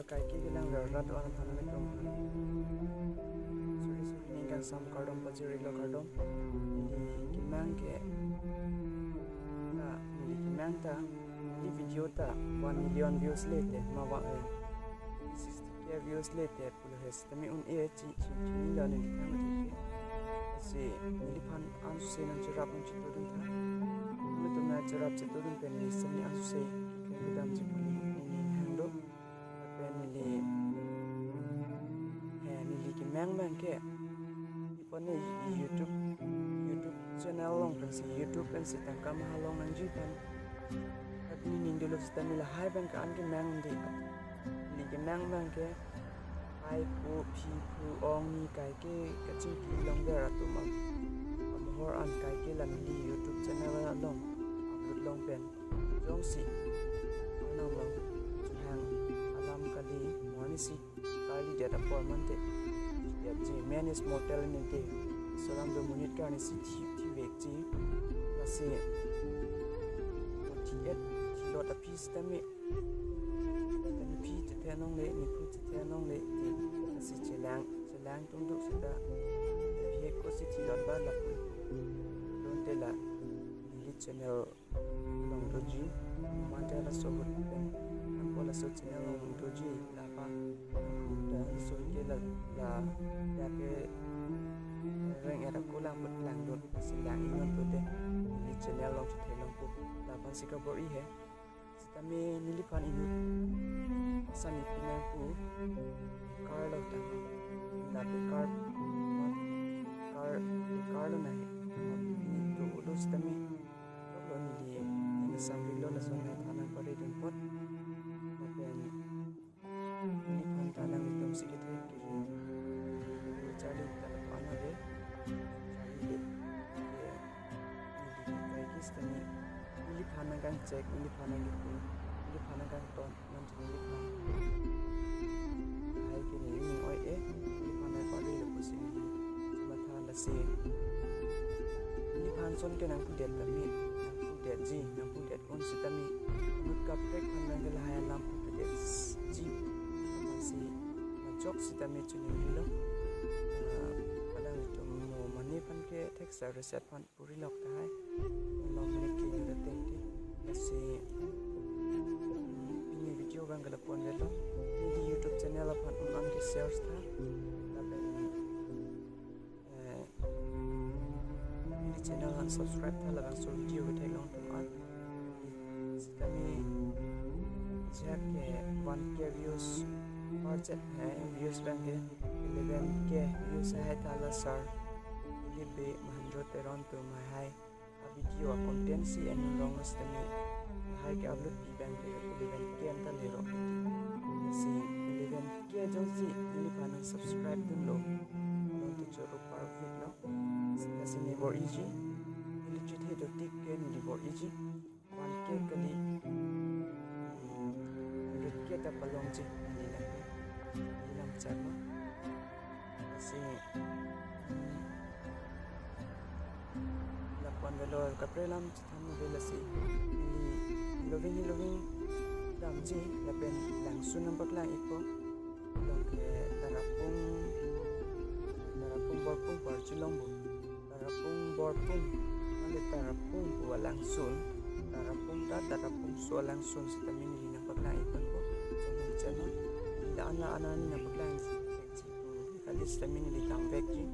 kai ki gilang rat wan than le tom sorry ni kan sam kardom pajiri lo kardom ni kimang ke ni kimang ta ni video ta 1 million views lete ma wa 60k views lete pulo hes tami un e chi ni la ni thang ti si ni pan an se nan chirap un chi tudun tha ni to na chirap chi tudun pen ni se ni an se ke dam ji puli ni hando pen ni ni kimang man ke ipone YouTube channel long kan si YouTube kan si tangkam halong nan ji pan at ni nindolo sta mila hai ban kan ke mang de ni ke mang mang ke hai pu phi pu ong ni kai ke kaching ki long de ra tu ma hor an kai ke lan di YouTube channel la long upload long pen jong si anam long hang alam kali morni si kali data for month ya ji man is mortal ni ke soram do munit ka ni si ti vek ji la se ti et ti lot a piece ta me ta pi te te nong le ni pu te te nong le ti si chelang tung du si da pi ko si ti lot ba la pu don te la ni channel long do ji ma ta la so bu an ko la so channel long do ji la pa da so ke la ya ke reng era kulang but lang dot silang ingon to de ni channel long the long pu la pan sika bor I he sitame nilipan inu sani pina pu car lo ta la pe car lo na ni to lo sitame lo ni sam lo la so na thana pare dun pot na pen ni pan ta lang dum sikite ki chali ta ana de Stani ili panagan cek ili panagan pun ili panagan ton nanti ili pan hai kini ini oi ili panai pali lepas ini cuma than la se ili pan son ke nang pudet kami nang pudet ji nang pudet on sitami mut kaprek panai gala hai lam pudet ji si majok sitami chuni lo padang itu mo mani pan ke text reset pan puri lok ta hai long ni ki ni te kasi ini video bang gala pon le lo ni YouTube channel apan ang ki share tha tabe ini channel han subscribe tha la so video ke long tum an kami jack ke 1k views और views bang ke 11k views hai ta la sir ये बे महंजो तेरन तो महai video content si and long stami hai ke upload pi bang ke 11k anta le ro si 11k jong si ni pan subscribe dun lo non to choro par fit no si ni bor easy ni chit he do tik ke ni bor easy 1k kali 100k ta palong chi ni la ni lam chat no si cuando lo caprelam tham vela si loving dam ji la pen lang sun nam bakla ipo long ke tarapung borpung par chilong bu tarapung borpung ande tarapung bu lang sun tarapung so lang sun si tamin ni nam bakla ipon ko so chano la ana ni nam bakla ji kali tamin ni kam vek ji